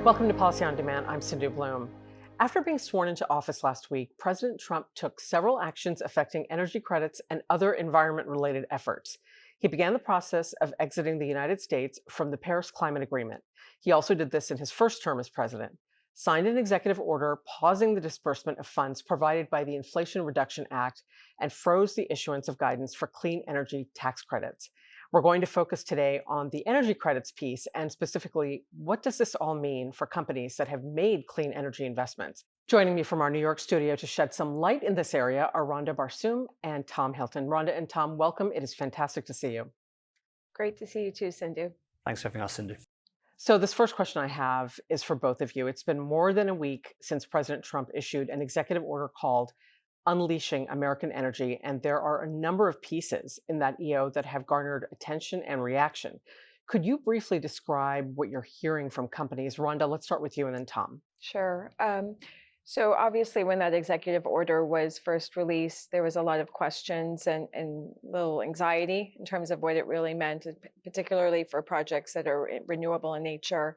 Welcome to Policy on Demand. I'm Sindhu Blume. After being sworn into office last week, President Trump took several actions affecting energy credits and other environment-related efforts. He began the process of exiting the United States from the Paris Climate Agreement. He also did this in his first term as president, signed an executive order pausing the disbursement of funds provided by the Inflation Reduction Act, and froze the issuance of guidance for clean energy tax credits. We're going to focus today on the energy credits piece and specifically, what does this all mean for companies that have made clean energy investments? Joining me from our New York studio to shed some light in this area are Randa Barsoum and Tom Hylton. Randa and Tom, welcome. It is fantastic to see you. Great to see you too, Sindhu. Thanks for having us, Sindhu. So this first question I have is for both of you. It's been more than a week since President Trump issued an executive order called Unleashing American Energy, and there are a number of pieces in that EO that have garnered attention and reaction. Could you briefly describe what you're hearing from companies? Rhonda, let's start with you and then Tom. Sure. So obviously when that executive order was first released, there was a lot of questions and little anxiety in terms of what it really meant, particularly for projects that are renewable in nature.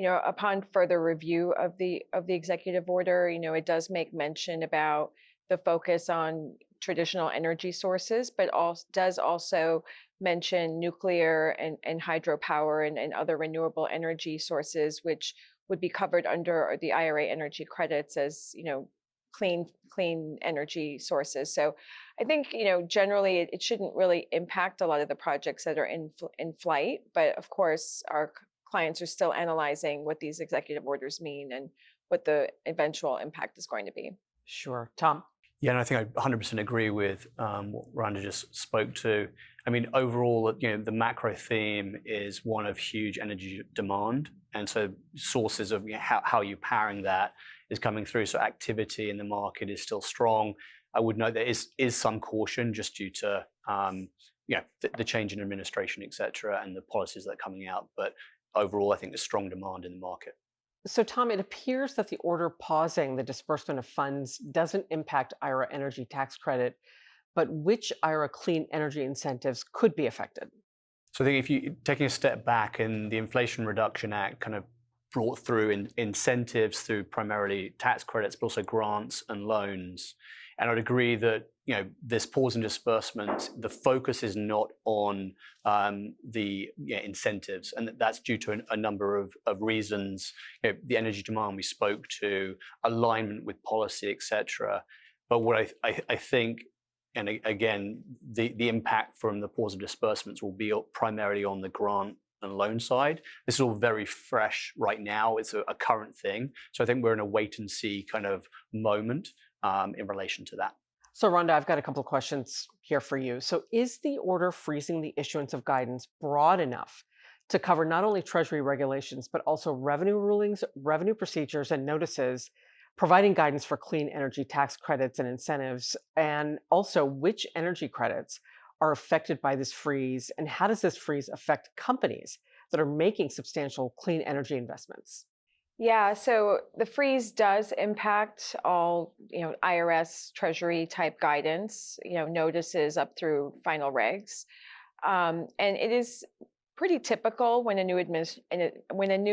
Upon further review of the executive order, it does make mention about the focus on traditional energy sources, but does also mention nuclear and hydropower and other renewable energy sources, which would be covered under the IRA energy credits as clean energy sources. So I think generally it shouldn't really impact a lot of the projects that are in flight, but of course our clients are still analyzing what these executive orders mean and what the eventual impact is going to be. Sure. Tom? Yeah, and I think I 100% agree with what Randa just spoke to. I mean, overall, the macro theme is one of huge energy demand. And so sources of how you're powering that is coming through. So activity in the market is still strong. I would note there is some caution just due to the change in administration, et cetera, and the policies that are coming out. But overall, I think there's strong demand in the market. So, Tom, it appears that the order pausing the disbursement of funds doesn't impact IRA energy tax credit, but which IRA clean energy incentives could be affected? So I think if you taking a step back, and the Inflation Reduction Act kind of brought through incentives through primarily tax credits, but also grants and loans. And I'd agree that this pause in disbursements, the focus is not on the incentives, and that's due to a number of reasons. The energy demand we spoke to, alignment with policy, etc. But what I think, and again, the impact from the pause of disbursements will be primarily on the grant and loan side. This is all very fresh right now. It's a current thing. So I think we're in a wait and see kind of moment in relation to that. So, Rhonda, I've got a couple of questions here for you. So is the order freezing the issuance of guidance broad enough to cover not only Treasury regulations, but also revenue rulings, revenue procedures, and notices, providing guidance for clean energy tax credits and incentives, and also which energy credits are affected by this freeze, and how does this freeze affect companies that are making substantial clean energy investments? Yeah, so the freeze does impact all, IRS Treasury type guidance, notices up through final regs. And it is pretty typical when a new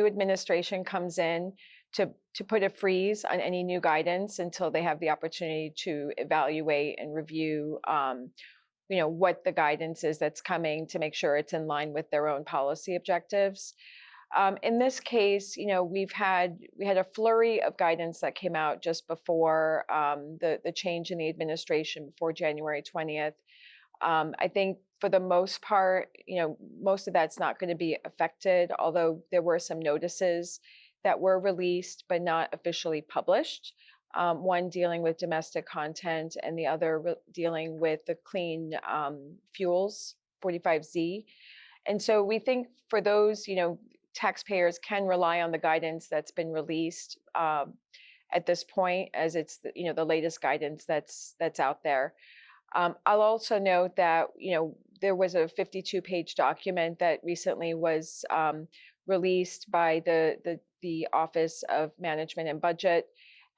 administration comes in to put a freeze on any new guidance until they have the opportunity to evaluate and review what the guidance is that's coming to make sure it's in line with their own policy objectives. In this case, we had a flurry of guidance that came out just before the change in the administration before January 20th. I think for the most part, most of that's not going to be affected, although there were some notices that were released but not officially published. One dealing with domestic content and the other dealing with the clean fuels, 45Z. And so we think for those, taxpayers can rely on the guidance that's been released at this point, as it's the latest guidance that's out there. I'll also note that there was a 52-page document that recently was released by the Office of Management and Budget,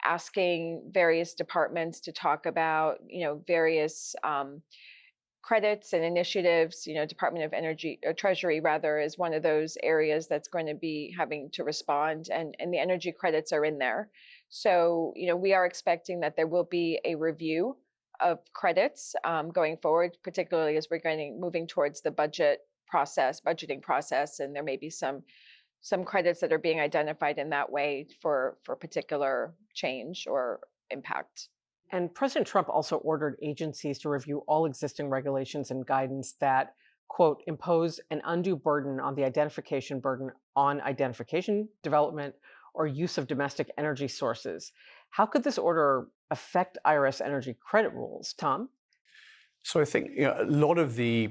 asking various departments to talk about various credits and initiatives, Department of Energy, or Treasury rather, is one of those areas that's going to be having to respond, and the energy credits are in there. So, we are expecting that there will be a review of credits going forward, particularly as we're moving towards the budgeting process, and there may be some credits that are being identified in that way for particular change or impact. And President Trump also ordered agencies to review all existing regulations and guidance that, quote, impose an undue burden on the identification development, or use of domestic energy sources. How could this order affect IRS energy credit rules, Tom? So I think a lot of the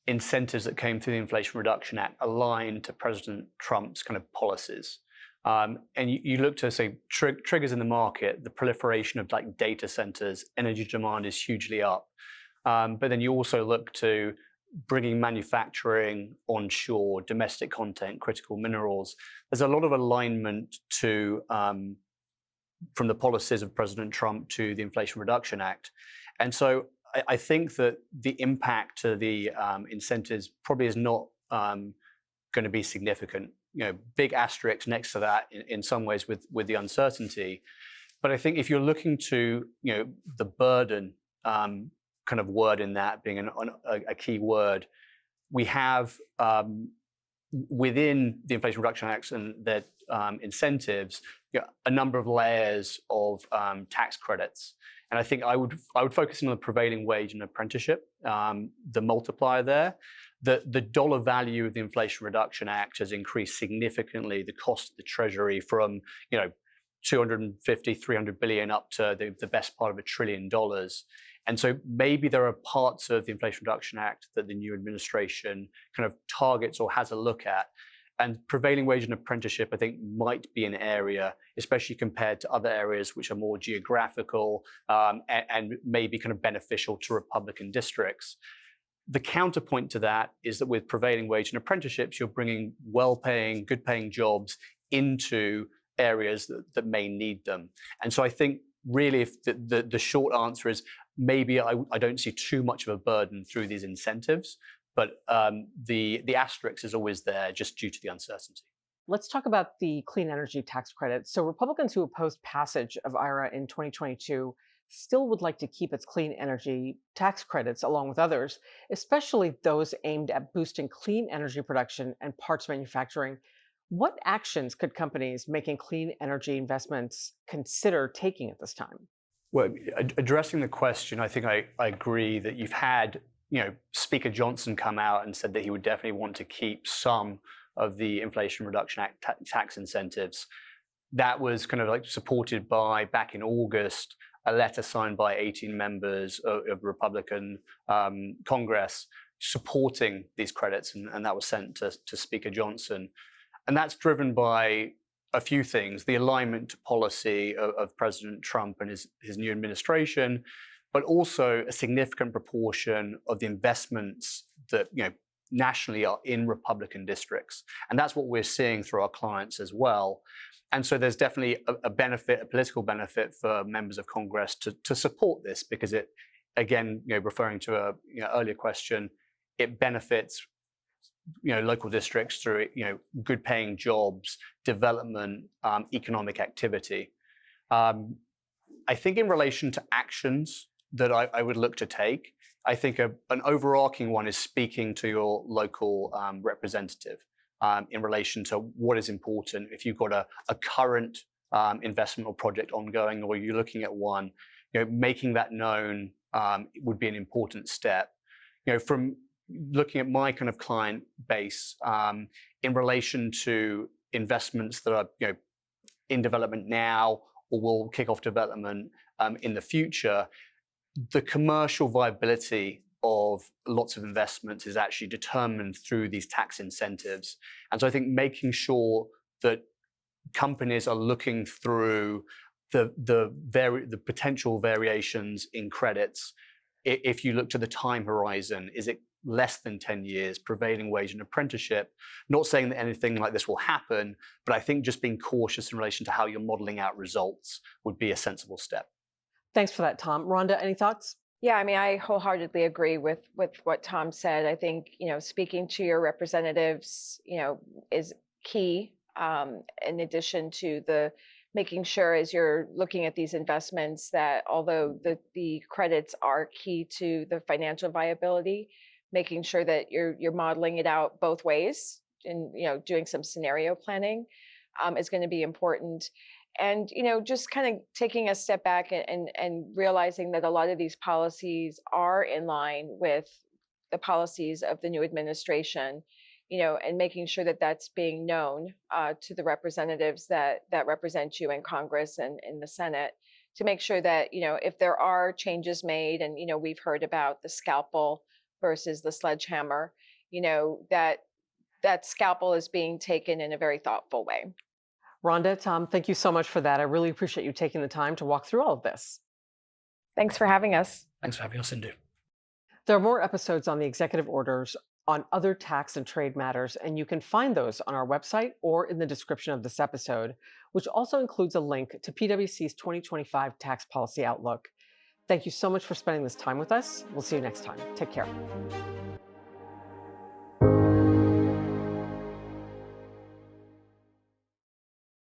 incentives that came through the Inflation Reduction Act aligned to President Trump's kind of policies. And you look to, say, triggers in the market, the proliferation of like data centers, energy demand is hugely up. But then you also look to bringing manufacturing onshore, domestic content, critical minerals. There's a lot of alignment to from the policies of President Trump to the Inflation Reduction Act. And so I think that the impact to the incentives probably is not going to be significant. Big asterisk next to that in some ways with the uncertainty. But I think if you're looking to, the burden kind of word in that being a key word, we have within the Inflation Reduction Act and their incentives, a number of layers of tax credits. And I think I would focus on the prevailing wage and apprenticeship, the multiplier there. The dollar value of the Inflation Reduction Act has increased significantly. The cost of the Treasury from 250, 300 billion up to the best part of $1 trillion. And so maybe there are parts of the Inflation Reduction Act that the new administration kind of targets or has a look at. And prevailing wage and apprenticeship, I think, might be an area, especially compared to other areas which are more geographical and maybe kind of beneficial to Republican districts. The counterpoint to that is that with prevailing wage and apprenticeships, you're bringing well-paying, good-paying jobs into areas that may need them. And so I think really if the short answer is maybe I don't see too much of a burden through these incentives, but the asterisk is always there just due to the uncertainty. Let's talk about the clean energy tax credit. So Republicans who opposed passage of IRA in 2022 still would like to keep its clean energy tax credits along with others, especially those aimed at boosting clean energy production and parts manufacturing. What actions could companies making clean energy investments consider taking at this time? Well, addressing the question, I think I agree that you've had, Speaker Johnson come out and said that he would definitely want to keep some of the Inflation Reduction Act tax incentives. That was kind of like supported by, back in August, a letter signed by 18 members of Republican Congress supporting these credits, and that was sent to Speaker Johnson. And that's driven by a few things: the alignment to policy of President Trump and his new administration, but also a significant proportion of the investments that nationally are in Republican districts. And that's what we're seeing through our clients as well. And so there's definitely a benefit, a political benefit for members of Congress to support this, because it, again, referring to a earlier question, it benefits local districts through good paying jobs, development, economic activity. I think in relation to actions that I would look to take, I think an overarching one is speaking to your local representative in relation to what is important. If you've got a current investment or project ongoing, or you're looking at one, making that known would be an important step. From looking at my kind of client base in relation to investments that are in development now or will kick off development in the future, the commercial viability of lots of investments is actually determined through these tax incentives. And so I think making sure that companies are looking through the potential variations in credits. If you look to the time horizon, is it less than 10 years, prevailing wage and apprenticeship? Not saying that anything like this will happen, but I think just being cautious in relation to how you're modeling out results would be a sensible step. Thanks for that, Tom. Randa, any thoughts? Yeah, I mean, I wholeheartedly agree with what Tom said. I think, speaking to your representatives, is key. In addition to the making sure as you're looking at these investments that although the credits are key to the financial viability, making sure that you're modeling it out both ways and doing some scenario planning is going to be important. And just kind of taking a step back and realizing that a lot of these policies are in line with the policies of the new administration, and making sure that that's being known to the representatives that represent you in Congress and in the Senate, to make sure that if there are changes made, and we've heard about the scalpel versus the sledgehammer, that scalpel is being taken in a very thoughtful way. Randa, Tom, thank you so much for that. I really appreciate you taking the time to walk through all of this. Thanks for having us. Thanks for having us, Sindhu. There are more episodes on the executive orders on other tax and trade matters, and you can find those on our website or in the description of this episode, which also includes a link to PwC's 2025 Tax Policy Outlook. Thank you so much for spending this time with us. We'll see you next time. Take care.